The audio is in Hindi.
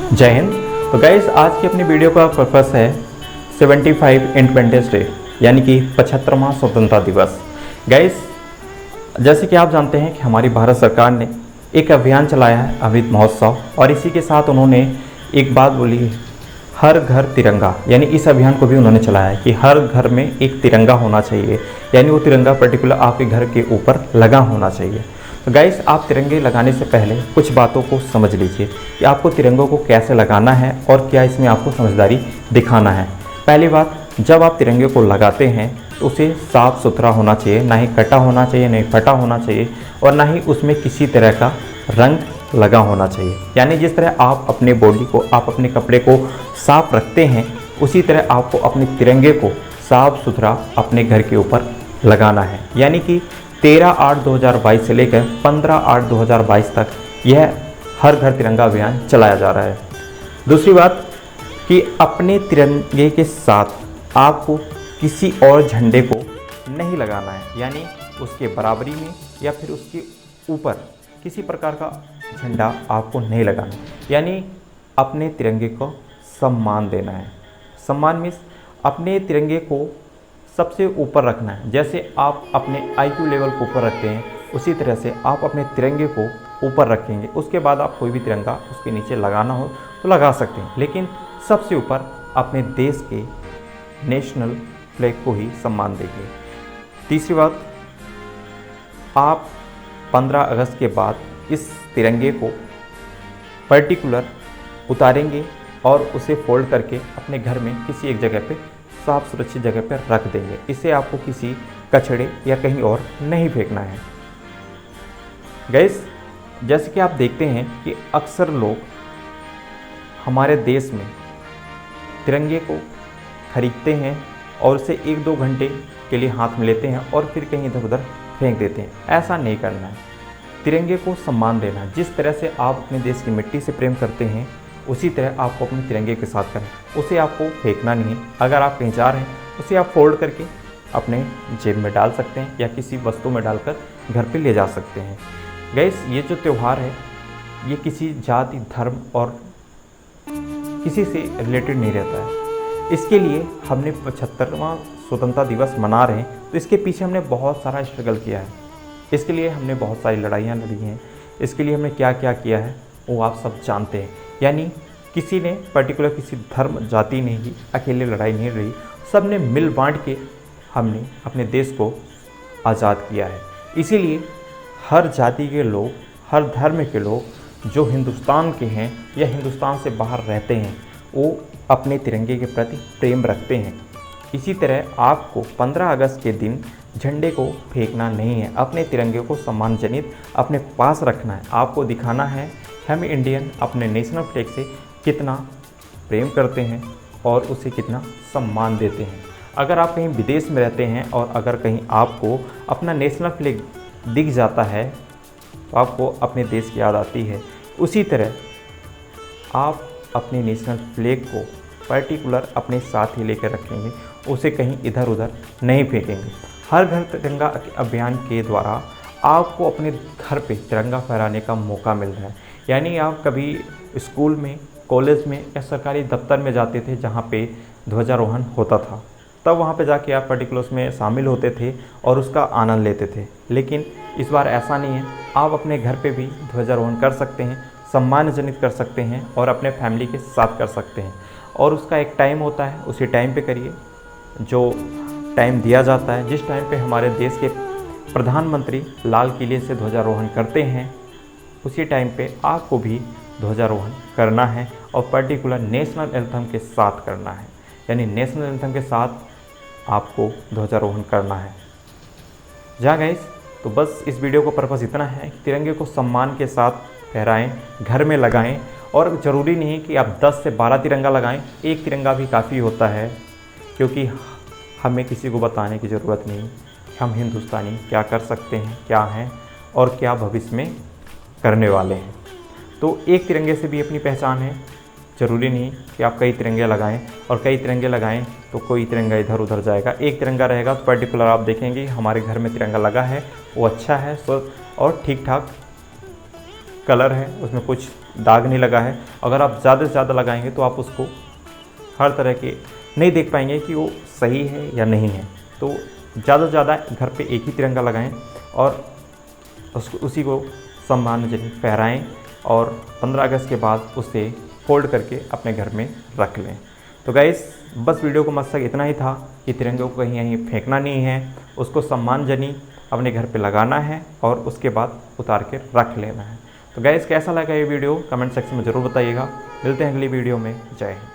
जय हिंद। तो गाइस, आज की अपनी वीडियो का पर्पस है 75 इंडिपेंडेंस डे, यानी कि 75वां स्वतंत्रता दिवस। गाइस, जैसे कि आप जानते हैं कि हमारी भारत सरकार ने एक अभियान चलाया है, अमृत महोत्सव, और इसी के साथ उन्होंने एक बात बोली है, हर घर तिरंगा। यानी इस अभियान को भी उन्होंने चलाया है कि हर घर में एक तिरंगा होना चाहिए, यानी वो तिरंगा पर्टिकुलर आपके घर के ऊपर लगा होना चाहिए। तो गाइस, आप तिरंगे लगाने से पहले कुछ बातों को समझ लीजिए कि आपको तिरंगों को कैसे लगाना है और क्या इसमें आपको समझदारी दिखाना है। पहली बात, जब आप तिरंगे को लगाते हैं तो उसे साफ़ सुथरा होना चाहिए, ना ही कटा होना चाहिए, ना ही फटा होना चाहिए, और ना ही उसमें किसी तरह का रंग लगा होना चाहिए। यानी जिस तरह आप अपने बॉडी को, आप अपने कपड़े को साफ रखते हैं, उसी तरह आपको अपने तिरंगे को साफ सुथरा अपने घर के ऊपर लगाना है। यानी कि 13/8/2022 से लेकर 15/8/2022 तक यह हर घर तिरंगा अभियान चलाया जा रहा है। दूसरी बात कि अपने तिरंगे के साथ आपको किसी और झंडे को नहीं लगाना है, यानी उसके बराबरी में या फिर उसके ऊपर किसी प्रकार का झंडा आपको नहीं लगाना। यानी अपने तिरंगे को सम्मान देना है। सम्मान मीन्स अपने तिरंगे को सबसे ऊपर रखना है। जैसे आप अपने IQ लेवल को ऊपर रखते हैं, उसी तरह से आप अपने तिरंगे को ऊपर रखेंगे। उसके बाद आप कोई भी तिरंगा उसके नीचे लगाना हो तो लगा सकते हैं, लेकिन सबसे ऊपर अपने देश के नेशनल फ्लैग को ही सम्मान देंगे। तीसरी बात, आप 15 अगस्त के बाद इस तिरंगे को पर्टिकुलर उतारेंगे और उसे फोल्ड करके अपने घर में किसी एक जगह पे साफ सुरक्षित जगह पर रख देंगे। इसे आपको किसी कचड़े या कहीं और नहीं फेंकना है। गाइस, जैसे कि आप देखते हैं कि अक्सर लोग हमारे देश में तिरंगे को खरीदते हैं और उसे 1-2 घंटे के लिए हाथ में लेते हैं और फिर कहीं इधर उधर फेंक देते हैं। ऐसा नहीं करना है। तिरंगे को सम्मान देना है। जिस तरह से आप अपने देश की मिट्टी से प्रेम करते हैं, उसी तरह आपको अपने तिरंगे के साथ करें। उसे आपको फेंकना नहीं है। अगर आप कहीं जा रहे हैं, उसे आप फोल्ड करके अपने जेब में डाल सकते हैं या किसी वस्तु में डालकर घर पे ले जा सकते हैं। गाइस, ये जो त्यौहार है, ये किसी जाति, धर्म और किसी से रिलेटेड नहीं रहता है। इसके लिए हमने 75वां स्वतंत्रता दिवस मना रहे हैं, तो इसके पीछे हमने बहुत सारा स्ट्रगल किया है। इसके लिए हमने बहुत सारी लड़ाइयाँ लड़ी हैं। इसके लिए हमने क्या क्या किया है वो आप सब जानते हैं। यानी किसी ने पर्टिकुलर किसी धर्म जाति ने ही अकेले लड़ाई नहीं लड़ी, सब ने मिल बांट के हमने अपने देश को आज़ाद किया है। इसीलिए हर जाति के लोग, हर धर्म के लोग जो हिंदुस्तान के हैं या हिंदुस्तान से बाहर रहते हैं, वो अपने तिरंगे के प्रति प्रेम रखते हैं। इसी तरह आपको 15 अगस्त के दिन झंडे को फेंकना नहीं है। अपने तिरंगे को सम्मानजनित अपने पास रखना है। आपको दिखाना है हम इंडियन अपने नेशनल फ्लैग से कितना प्रेम करते हैं और उसे कितना सम्मान देते हैं। अगर आप कहीं विदेश में रहते हैं और अगर कहीं आपको अपना नेशनल फ्लैग दिख जाता है तो आपको अपने देश की याद आती है। उसी तरह आप अपने नेशनल फ्लैग को पर्टिकुलर अपने साथ ही लेकर रखेंगे, उसे कहीं इधर उधर नहीं फेंकेंगे। हर घर तिरंगा अभियान के द्वारा आपको अपने घर पे तिरंगा फहराने का मौका मिल रहा है। यानी आप कभी स्कूल में, कॉलेज में या सरकारी दफ्तर में जाते थे जहाँ पे ध्वजारोहण होता था, तब वहाँ पे जाके आप पर्टिकुलर उसमें शामिल होते थे और उसका आनंद लेते थे। लेकिन इस बार ऐसा नहीं है। आप अपने घर पे भी ध्वजारोहण कर सकते हैं, सम्मानजनित कर सकते हैं और अपने फैमिली के साथ कर सकते हैं। और उसका एक टाइम होता है, उसी टाइम पे करिए जो टाइम दिया जाता है। जिस टाइम पे हमारे देश के प्रधानमंत्री लाल किले से ध्वजारोहण करते हैं, उसी टाइम पे आपको भी ध्वजारोहण करना है और पर्टिकुलर नेशनल एंथम के साथ करना है। यानी नेशनल एंथम के साथ आपको ध्वजारोहण करना है। जहाँ गाइस, तो बस इस वीडियो को पर्पस इतना है कि तिरंगे को सम्मान के साथ फहराएं, घर में लगाएं, और ज़रूरी नहीं कि आप 10 से 12 तिरंगा लगाएं, एक तिरंगा भी काफ़ी होता है, क्योंकि हमें किसी को बताने की ज़रूरत नहीं हम हिंदुस्तानी क्या कर सकते हैं, क्या हैं और क्या भविष्य में करने वाले हैं। तो एक तिरंगे से भी अपनी पहचान है। ज़रूरी नहीं कि आप कई तिरंगे लगाएं, और कई तिरंगे लगाएं तो कोई तिरंगा इधर उधर जाएगा। एक तिरंगा रहेगा तो पर्टिकुलर आप देखेंगे हमारे घर में तिरंगा लगा है, वो अच्छा है और ठीक ठाक कलर है, उसमें कुछ दाग नहीं लगा है। अगर आप ज़्यादा से ज़्यादा लगाएंगे तो आप उसको हर तरह के नहीं देख पाएंगे कि वो सही है या नहीं है। तो ज़्यादा से ज़्यादा घर पे एक ही तिरंगा लगाएं और उसी को सम्मानजनक फहराएं और 15 अगस्त के बाद उसे फोल्ड करके अपने घर में रख लें। तो गाइस बस वीडियो को मकसद इतना ही था कि तिरंगे को कहीं यहीं फेंकना नहीं है, उसको सम्मानजनक अपने घर पे लगाना है और उसके बाद उतार के रख लेना है। तो गाइस कैसा लगा ये वीडियो कमेंट सेक्शन में ज़रूर बताइएगा। मिलते हैं अगली वीडियो में। जय हिंद।